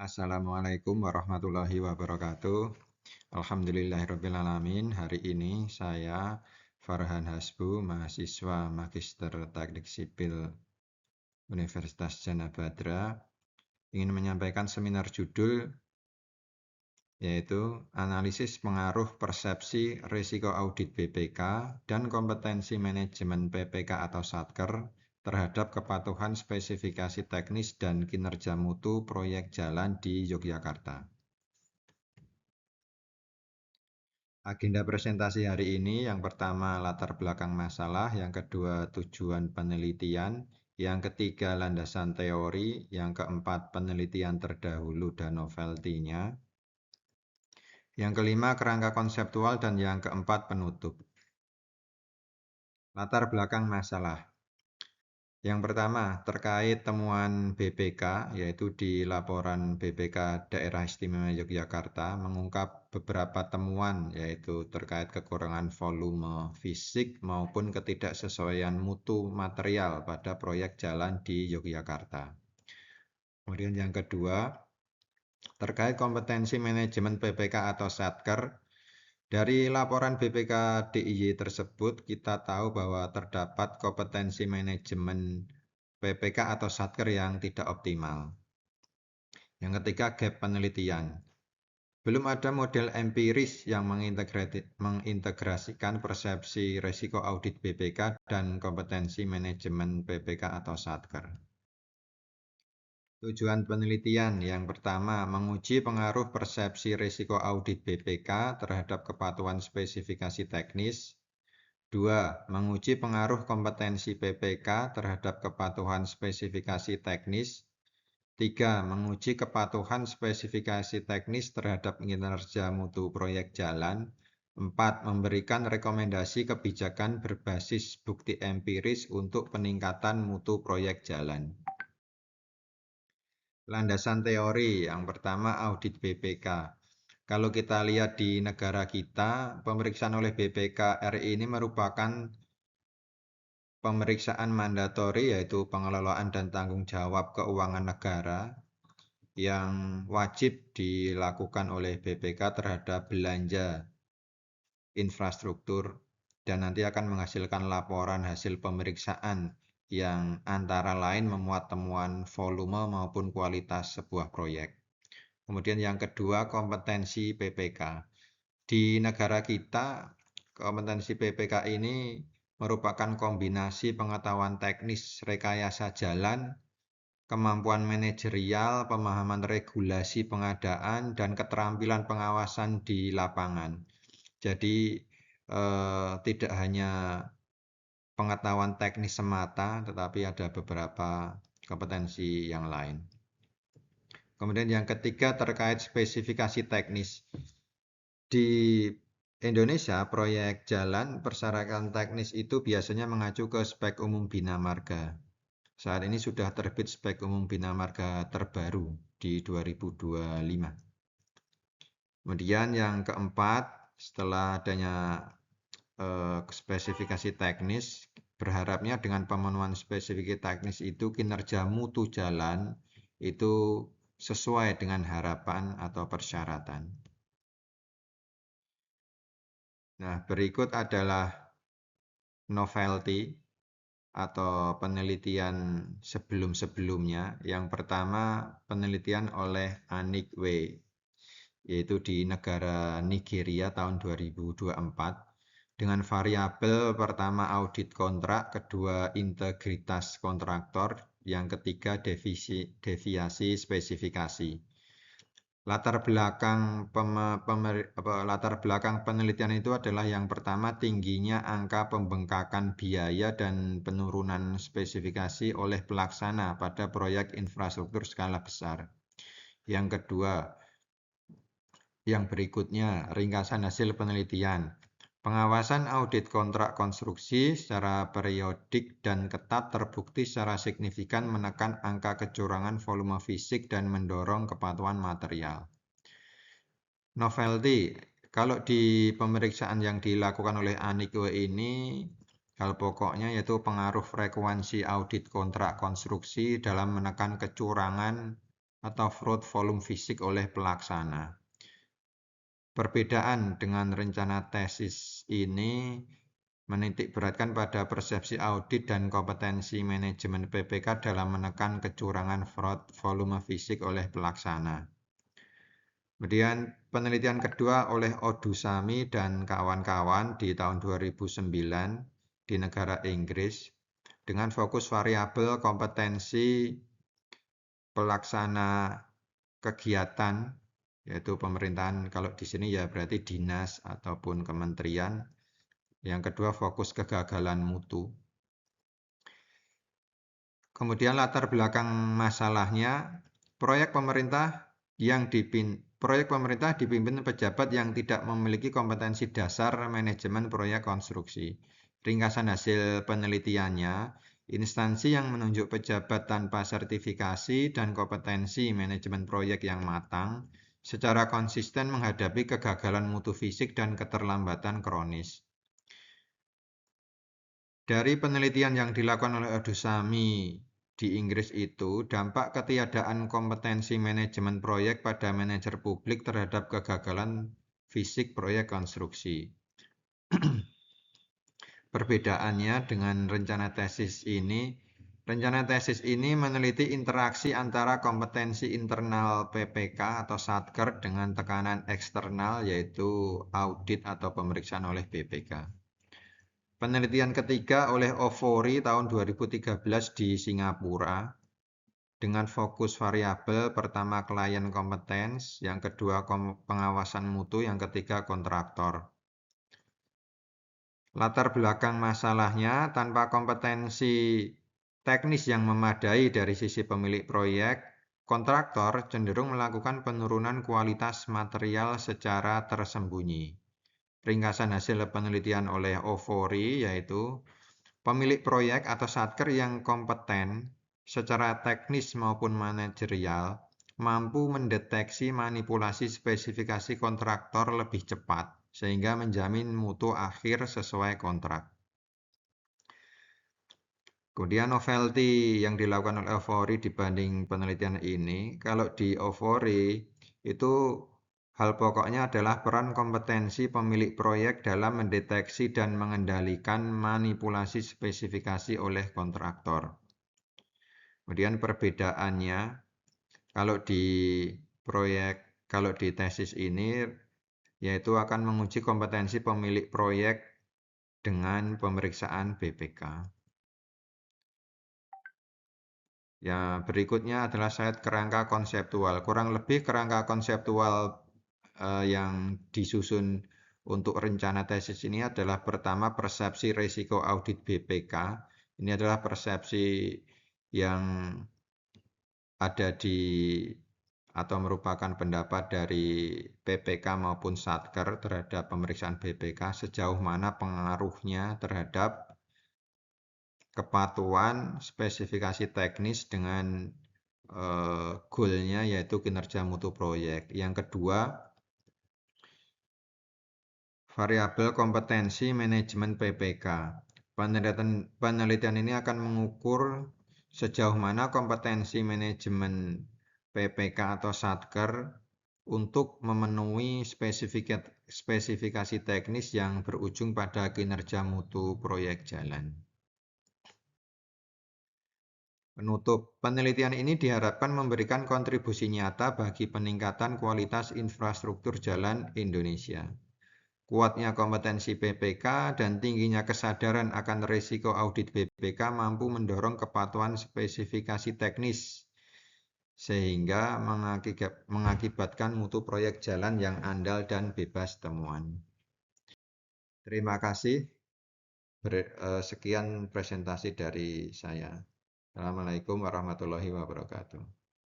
Assalamualaikum warahmatullahi wabarakatuh. Alhamdulillahirrabbilalamin. Hari ini saya Farhan Hasbu, mahasiswa Magister Teknik Sipil Universitas Jana Badra, ingin menyampaikan seminar judul yaitu Analisis Pengaruh Persepsi Risiko Audit BPK dan Kompetensi Manajemen PPK atau Satker terhadap kepatuhan spesifikasi teknis dan kinerja mutu proyek jalan di Yogyakarta. Agenda presentasi hari ini yang pertama latar belakang masalah, yang kedua tujuan penelitian, yang ketiga landasan teori, yang keempat penelitian terdahulu dan novelty-nya, yang kelima kerangka konseptual, dan yang keempat penutup. Latar belakang masalah. Yang pertama, terkait temuan BPK, yaitu di laporan BPK Daerah Istimewa Yogyakarta, mengungkap beberapa temuan, yaitu terkait kekurangan volume fisik maupun ketidaksesuaian mutu material pada proyek jalan di Yogyakarta. Kemudian yang kedua, terkait kompetensi manajemen PPK atau Satker. Dari laporan BPK DIY tersebut, kita tahu bahwa terdapat kompetensi manajemen PPK atau Satker yang tidak optimal. Yang ketiga, gap penelitian. Belum ada model empiris yang mengintegrasikan persepsi risiko audit BPK dan kompetensi manajemen PPK atau Satker. Tujuan penelitian yang pertama, menguji pengaruh persepsi risiko audit BPK terhadap kepatuhan spesifikasi teknis. 2. Menguji pengaruh kompetensi PPK terhadap kepatuhan spesifikasi teknis. 3. Menguji kepatuhan spesifikasi teknis terhadap kinerja mutu proyek jalan. 4. Memberikan rekomendasi kebijakan berbasis bukti empiris untuk peningkatan mutu proyek jalan. Landasan teori yang pertama, audit BPK. Kalau kita lihat di negara kita, pemeriksaan oleh BPK RI ini merupakan pemeriksaan mandatori, yaitu pengelolaan dan tanggung jawab keuangan negara yang wajib dilakukan oleh BPK terhadap belanja infrastruktur, dan nanti akan menghasilkan laporan hasil pemeriksaan yang antara lain memuat temuan volume maupun kualitas sebuah proyek. Kemudian yang kedua, kompetensi PPK. Di negara kita, kompetensi PPK ini merupakan kombinasi pengetahuan teknis rekayasa jalan, kemampuan manajerial, pemahaman regulasi pengadaan, dan keterampilan pengawasan di lapangan. Jadi tidak hanya pengetahuan teknis semata, tetapi ada beberapa kompetensi yang lain. Kemudian yang ketiga, terkait spesifikasi teknis. Di Indonesia, proyek jalan persyaratan teknis itu biasanya mengacu ke spek umum Bina Marga. Saat ini sudah terbit spek umum Bina Marga terbaru di 2025. Kemudian yang keempat, setelah adanya spesifikasi teknis, berharapnya dengan pemenuhan spesifikasi teknis itu kinerja mutu jalan itu sesuai dengan harapan atau persyaratan. Nah, berikut adalah novelty atau penelitian sebelum-sebelumnya. Yang pertama, penelitian oleh Anik W, yaitu di negara Nigeria tahun 2024, dengan variabel pertama audit kontrak, kedua integritas kontraktor, yang ketiga deviasi spesifikasi. Latar belakang penelitian itu adalah yang pertama, tingginya angka pembengkakan biaya dan penurunan spesifikasi oleh pelaksana pada proyek infrastruktur skala besar. Yang kedua, yang berikutnya, ringkasan hasil penelitian. Pengawasan audit kontrak konstruksi secara periodik dan ketat terbukti secara signifikan menekan angka kecurangan volume fisik dan mendorong kepatuhan material. Novelty, kalau di pemeriksaan yang dilakukan oleh Anikwe ini, hal pokoknya yaitu pengaruh frekuensi audit kontrak konstruksi dalam menekan kecurangan atau fraud volume fisik oleh pelaksana. Perbedaan dengan rencana tesis ini menitik beratkan pada persepsi audit dan kompetensi manajemen PPK dalam menekan kecurangan fraud volume fisik oleh pelaksana. Kemudian penelitian kedua oleh Odusami dan kawan-kawan di tahun 2009 di negara Inggris dengan fokus variabel kompetensi pelaksana kegiatan, yaitu pemerintahan, kalau di sini ya berarti dinas ataupun kementerian. Yang kedua fokus kegagalan mutu. Kemudian latar belakang masalahnya, proyek pemerintah dipimpin pejabat yang tidak memiliki kompetensi dasar manajemen proyek konstruksi. Ringkasan hasil penelitiannya, instansi yang menunjuk pejabat tanpa sertifikasi dan kompetensi manajemen proyek yang matang secara konsisten menghadapi kegagalan mutu fisik dan keterlambatan kronis. Dari penelitian yang dilakukan oleh Odusami di Inggris itu, dampak ketiadaan kompetensi manajemen proyek pada manajer publik terhadap kegagalan fisik proyek konstruksi. Perbedaannya dengan rencana tesis ini meneliti interaksi antara kompetensi internal PPK atau Satker dengan tekanan eksternal, yaitu audit atau pemeriksaan oleh BPK. Penelitian ketiga oleh Ofori tahun 2013 di Singapura dengan fokus variabel, pertama klien kompetens, yang kedua pengawasan mutu, yang ketiga kontraktor. Latar belakang masalahnya, tanpa kompetensi teknis yang memadai dari sisi pemilik proyek, kontraktor cenderung melakukan penurunan kualitas material secara tersembunyi. Ringkasan hasil penelitian oleh Ofori yaitu pemilik proyek atau satker yang kompeten secara teknis maupun manajerial mampu mendeteksi manipulasi spesifikasi kontraktor lebih cepat sehingga menjamin mutu akhir sesuai kontrak. Kemudian novelty yang dilakukan oleh Ofori dibanding penelitian ini, kalau di Ofori itu hal pokoknya adalah peran kompetensi pemilik proyek dalam mendeteksi dan mengendalikan manipulasi spesifikasi oleh kontraktor. Kemudian perbedaannya, kalau di tesis ini, yaitu akan menguji kompetensi pemilik proyek dengan pemeriksaan BPK. Ya, berikutnya adalah slide kerangka konseptual. Kurang lebih kerangka konseptual yang disusun untuk rencana tesis ini adalah pertama persepsi risiko audit BPK. Ini adalah persepsi yang ada atau merupakan pendapat dari PPK maupun Satker terhadap pemeriksaan BPK sejauh mana pengaruhnya terhadap kepatuhan spesifikasi teknis dengan goalnya yaitu kinerja mutu proyek. Yang kedua, variabel kompetensi manajemen PPK. Penelitian ini akan mengukur sejauh mana kompetensi manajemen PPK atau Satker untuk memenuhi spesifikasi teknis yang berujung pada kinerja mutu proyek jalan. Penutup, penelitian ini diharapkan memberikan kontribusi nyata bagi peningkatan kualitas infrastruktur jalan Indonesia. Kuatnya kompetensi BPK dan tingginya kesadaran akan risiko audit BPK mampu mendorong kepatuhan spesifikasi teknis sehingga mengakibatkan mutu proyek jalan yang andal dan bebas temuan. Terima kasih. Sekian presentasi dari saya. Assalamualaikum warahmatullahi wabarakatuh.